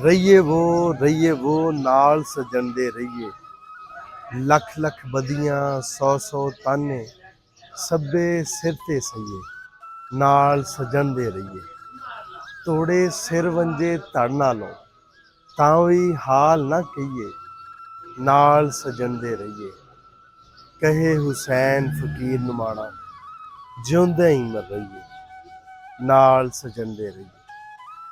ਰਹੀਏ ਵੋ ਨਾਲ ਸਜਣ ਦੇ ਰਹੀਏ, ਲੱਖ ਲੱਖ ਬਦੀਆਂ ਸੌ ਸੌ ਤਾਨੇ, ਸਭੇ ਸਿਰ ਤੇ ਸਈਏ, ਨਾਲ ਸਜਣ ਦੇ ਰਹੀਏ। ਤੋੜੇ ਸਿਰ ਵੰਜੇ ਧੜ ਨਾਲੋਂ, ਤਾਂ ਵੀ ਹਾਲ ਨਾ ਕਹੀਏ, ਨਾਲ ਸਜਣ ਦੇ ਰਹੀਏ। ਕਹੇ ਹੁਸੈਨ ਫਕੀਰ ਨੁਮਾਣਾ, ਜਿਉਂਦੇ ਹੀ ਮਰ ਰਹੀਏ, ਨਾਲ ਸਜਣ ਦੇ ਰਹੀਏ।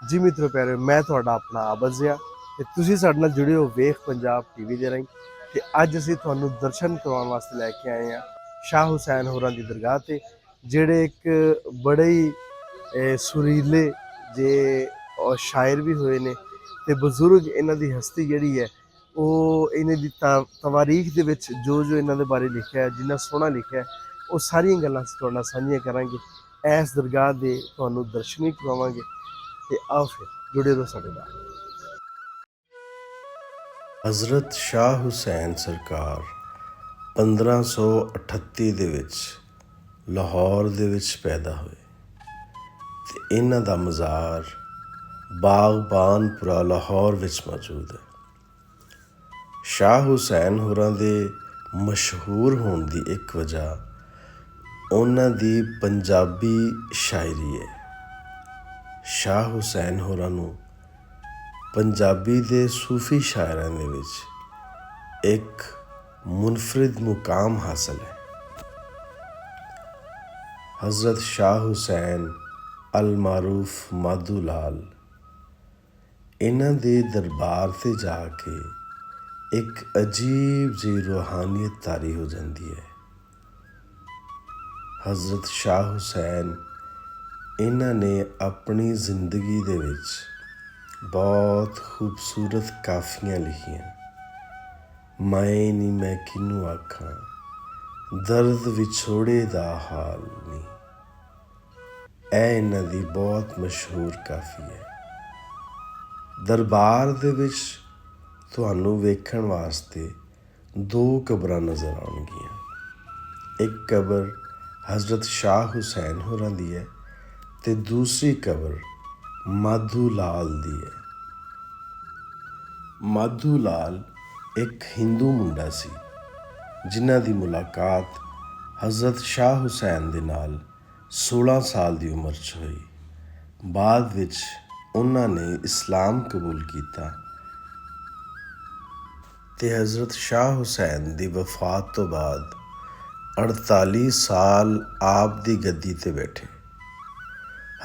ਜੀ ਮਿੱਤਰੋ ਪਿਆਰੇ, ਮੈਂ ਤੁਹਾਡਾ ਆਪਣਾ ਆਬਜ਼ਿਆ ਤੇ ਤੁਸੀਂ ਸਾਡੇ ਨਾਲ ਜੁੜੇ ਹੋ ਵੇਖ ਪੰਜਾਬ ਟੀਵੀ ਦੇ ਰਾਹੀਂ। ਤੇ ਅੱਜ ਅਸੀਂ ਤੁਹਾਨੂੰ ਦਰਸ਼ਨ ਕਰਵਾਉਣ ਵਾਸਤੇ ਲੈ ਕੇ ਆਏ ਹਾਂ ਸ਼ਾਹ ਹੁਸੈਨ ਹੋਰਾਂ ਦੀ ਦਰਗਾਹ ਤੇ, ਜਿਹੜੇ ਇੱਕ ਬੜੇ ਹੀ ਸੁਰੀਲੇ ਜੇ ਸ਼ਾਇਰ ਵੀ ਹੋਏ ਨੇ ਤੇ ਬਜ਼ੁਰਗ ਇਹਨਾਂ ਦੀ ਹਸਤੀ ਜਿਹੜੀ ਹੈ ਉਹ ਇਹਨਾਂ ਦੀ ਤਵਾਰੀਖ ਦੇ ਵਿੱਚ ਜੋ ਇਹਨਾਂ ਦੇ ਬਾਰੇ ਲਿਖਿਆ ਹੈ, ਜਿੰਨਾ ਸੋਹਣਾ ਲਿਖਿਆ ਹੈ, ਉਹ ਸਾਰੀਆਂ ਗੱਲਾਂ ਅਸੀਂ ਤੁਹਾਡੇ ਨਾਲ ਸਾਂਝੀਆਂ ਕਰਾਂਗੇ। ਇਸ ਦਰਗਾਹ ਦੇ ਤੁਹਾਨੂੰ ਦਰਸ਼ਨ ਵੀ ਕਰਵਾਵਾਂਗੇ ਤੇ ਆਓ ਫਿਰ ਜੁੜੇ ਰਹੋ ਸਾਡੇ ਨਾਲ। ਹਜ਼ਰਤ ਸ਼ਾਹ ਹੁਸੈਨ ਸਰਕਾਰ 1538 ਦੇ ਵਿੱਚ ਲਾਹੌਰ ਦੇ ਵਿੱਚ ਪੈਦਾ ਹੋਏ ਤੇ ਇਹਨਾਂ ਦਾ ਮਜ਼ਾਰ ਬਾਗਬਾਨਪੁਰਾ ਲਾਹੌਰ ਵਿੱਚ ਮੌਜੂਦ ਹੈ। ਸ਼ਾਹ ਹੁਸੈਨ ਹੋਰਾਂ ਦੇ ਮਸ਼ਹੂਰ ਹੋਣ ਦੀ ਇੱਕ ਵਜ੍ਹਾ ਉਹਨਾਂ ਦੀ ਪੰਜਾਬੀ ਸ਼ਾਇਰੀ ਹੈ। ਸ਼ਾਹ ਹੁਸੈਨ ਹੋਰਾਂ ਨੂੰ ਪੰਜਾਬੀ ਦੇ ਸੂਫੀ ਸ਼ਾਇਰਾਂ ਦੇ ਵਿੱਚ ਇੱਕ ਮੁਨਫਰਿਦ ਮੁਕਾਮ ਹਾਸਲ ਹੈ। ਹਜ਼ਰਤ ਸ਼ਾਹ ਹੁਸੈਨ ਅਲ ਮਾਰੂਫ ਮਾਧੂ ਲਾਲ, ਇਹਨਾਂ ਦੇ ਦਰਬਾਰ 'ਤੇ ਜਾ ਕੇ ਇੱਕ ਅਜੀਬ ਜਿਹੀ ਰੂਹਾਨੀਅਤ ਤਾਰੀ ਹੋ ਜਾਂਦੀ ਹੈ। ਹਜ਼ਰਤ ਸ਼ਾਹ ਹੁਸੈਨ ਇਹਨਾਂ ਨੇ ਆਪਣੀ ਜ਼ਿੰਦਗੀ ਦੇ ਵਿੱਚ ਬਹੁਤ ਖੂਬਸੂਰਤ ਕਾਫੀਆਂ ਲਿਖੀਆਂ। ਮੈਂ ਨੀ ਮੈਂ ਕਿਹਨੂੰ ਆਖਾਂ, ਦਰਦ ਵਿਛੋੜੇ ਦਾ ਹਾਲ ਨਹੀਂ, ਇਹ ਇਹਨਾਂ ਦੀ ਬਹੁਤ ਮਸ਼ਹੂਰ ਕਾਫੀ ਹੈ। ਦਰਬਾਰ ਦੇ ਵਿੱਚ ਤੁਹਾਨੂੰ ਵੇਖਣ ਵਾਸਤੇ ਦੋ ਕਬਰਾਂ ਨਜ਼ਰ ਆਉਣਗੀਆਂ। ਇੱਕ ਕਬਰ ਹਜ਼ਰਤ ਸ਼ਾਹ ਹੁਸੈਨ ਹੋਰਾਂ ਦੀ ਹੈ ਤੇ ਦੂਸਰੀ ਕਬਰ ਮਾਧੂ ਲਾਲ ਦੀ ਹੈ। ਮਾਧੂ ਲਾਲ ਇੱਕ ਹਿੰਦੂ ਮੁੰਡਾ ਸੀ ਜਿਨ੍ਹਾਂ ਦੀ ਮੁਲਾਕਾਤ ਹਜ਼ਰਤ ਸ਼ਾਹ ਹੁਸੈਨ ਦੇ ਨਾਲ 16 ਸਾਲ ਦੀ ਉਮਰ 'ਚ ਹੋਈ। ਬਾਅਦ ਵਿੱਚ ਉਹਨਾਂ ਨੇ ਇਸਲਾਮ ਕਬੂਲ ਕੀਤਾ ਤੇ ਹਜ਼ਰਤ ਸ਼ਾਹ ਹੁਸੈਨ ਦੀ ਵਫਾਤ ਤੋਂ ਬਾਅਦ 48 ਸਾਲ ਆਪ ਦੀ ਗੱਦੀ 'ਤੇ ਬੈਠੇ।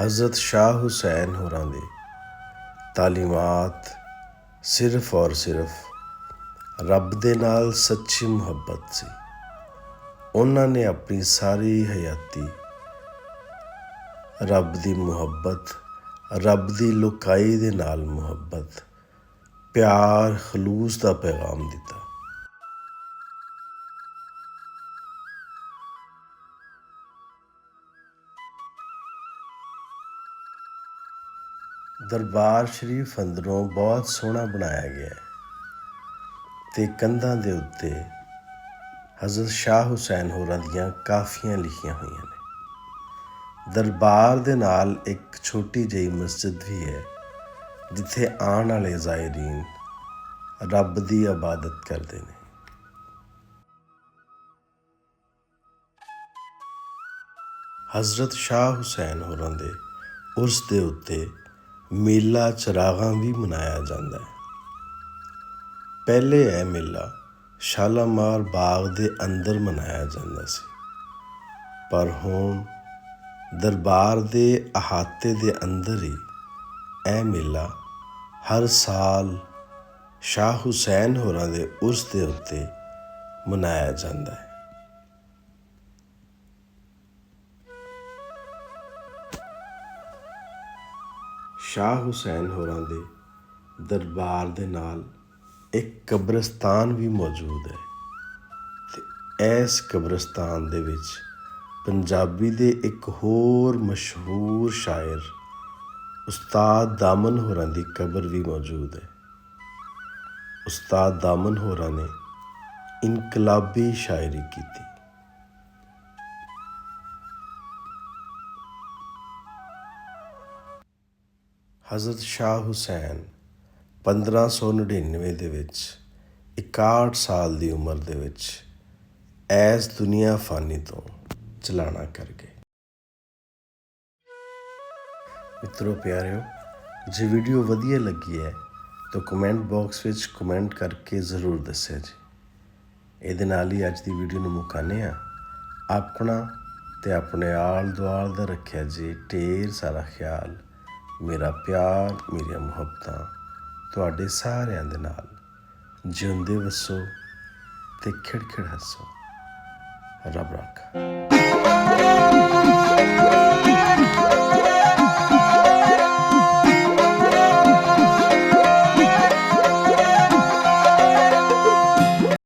ਹਜ਼ਰਤ ਸ਼ਾਹ ਹੁਸੈਨ ਹੋਰਾਂ ਦੇ ਤਾਲੀਮਾਤ ਸਿਰਫ ਔਰ ਸਿਰਫ ਰੱਬ ਦੇ ਨਾਲ ਸੱਚੀ ਮੁਹੱਬਤ ਸੀ। ਉਹਨਾਂ ਨੇ ਆਪਣੀ ਸਾਰੀ ਹਯਾਤੀ ਰੱਬ ਦੀ ਮੁਹੱਬਤ, ਰੱਬ ਦੀ ਲੁਕਾਈ ਦੇ ਨਾਲ ਮੁਹੱਬਤ, ਪਿਆਰ, ਖਲੂਸ ਦਾ ਪੈਗਾਮ ਦਿੱਤਾ। ਦਰਬਾਰ ਸ਼ਰੀਫ ਅੰਦਰੋਂ ਬਹੁਤ ਸੋਹਣਾ ਬਣਾਇਆ ਗਿਆ ਹੈ ਤੇ ਕੰਧਾਂ ਦੇ ਉੱਤੇ ਹਜ਼ਰਤ ਸ਼ਾਹ ਹੁਸੈਨ ਹੋਰਾਂ ਦੀਆਂ ਕਾਫੀਆਂ ਲਿਖੀਆਂ ਹੋਈਆਂ ਨੇ। ਦਰਬਾਰ ਦੇ ਨਾਲ ਇੱਕ ਛੋਟੀ ਜਿਹੀ ਮਸਜਿਦ ਵੀ ਹੈ ਜਿੱਥੇ ਆਉਣ ਵਾਲੇ ਜ਼ਾਇਰੀਨ ਰੱਬ ਦੀ ਇਬਾਦਤ ਕਰਦੇ ਨੇ। ਹਜ਼ਰਤ ਸ਼ਾਹ ਹੁਸੈਨ ਹੋਰਾਂ ਦੇ ਉਰਸ ਦੇ ਉੱਤੇ ਮੇਲਾ ਚਰਾਗਾਂ ਵੀ ਮਨਾਇਆ ਜਾਂਦਾ ਹੈ। ਪਹਿਲੇ ਇਹ ਮੇਲਾ ਸ਼ਾਲਾਮਾਰ ਬਾਗ ਦੇ ਅੰਦਰ ਮਨਾਇਆ ਜਾਂਦਾ ਸੀ, ਪਰ ਹੁਣ ਦਰਬਾਰ ਦੇ ਅਹਾਤੇ ਦੇ ਅੰਦਰ ਹੀ ਇਹ ਮੇਲਾ ਹਰ ਸਾਲ ਸ਼ਾਹ ਹੁਸੈਨ ਹੋਰਾਂ ਦੇ ਉਰਸ ਦੇ ਉੱਤੇ ਮਨਾਇਆ ਜਾਂਦਾ ਹੈ। ਸ਼ਾਹ ਹੁਸੈਨ ਹੋਰਾਂ ਦੇ ਦਰਬਾਰ ਦੇ ਨਾਲ ਇੱਕ ਕਬਰਸਤਾਨ ਵੀ ਮੌਜੂਦ ਹੈ ਤੇ ਇਸ ਕਬਰਸਤਾਨ ਦੇ ਵਿੱਚ ਪੰਜਾਬੀ ਦੇ ਇੱਕ ਹੋਰ ਮਸ਼ਹੂਰ ਸ਼ਾਇਰ ਉਸਤਾਦ ਦਾਮਨ ਹੋਰਾਂ ਦੀ ਕਬਰ ਵੀ ਮੌਜੂਦ ਹੈ। ਉਸਤਾਦ ਦਾਮਨ ਹੋਰਾਂ ਨੇ ਇਨਕਲਾਬੀ ਸ਼ਾਇਰੀ ਕੀਤੀ। ਹਜ਼ਰਤ ਸ਼ਾਹ ਹੁਸੈਨ 1599 ਦੇ ਵਿੱਚ 61 ਸਾਲ ਦੀ ਉਮਰ ਦੇ ਵਿੱਚ ਐਸ ਦੁਨੀਆ ਫਾਨੀ ਤੋਂ ਚਲਾਣਾ ਕਰ ਗਏ। ਮਿੱਤਰੋ ਪਿਆਰਿਓ, ਜੇ ਵੀਡੀਓ ਵਧੀਆ ਲੱਗੀ ਹੈ ਤਾਂ ਕਮੈਂਟ ਬਾਕਸ ਵਿੱਚ ਕਮੈਂਟ ਕਰਕੇ ਜ਼ਰੂਰ ਦੱਸਿਆ ਜੀ। ਇਹਦੇ ਨਾਲ ਹੀ ਅੱਜ ਦੀ ਵੀਡੀਓ ਨੂੰ ਮੁਕਾਉਂਦੇ ਹਾਂ। ਆਪਣਾ ਤੇ ਆਪਣੇ ਆਲ ਦੁਆਲ ਦਾ ਰੱਖਿਆ ਜੀ ਢੇਰ ਸਾਰਾ ਖਿਆਲ। ਮੇਰਾ ਪਿਆਰ, ਮੇਰੀਆਂ ਮੁਹੱਬਤਾਂ ਤੁਹਾਡੇ ਸਾਰਿਆਂ ਦੇ ਨਾਲ। ਜਿਉਂਦੇ ਵਸੋ ਤੇ ਖਿੜ ਖਿੜ ਹੱਸੋ। ਰੱਬ ਰੱਖਾ।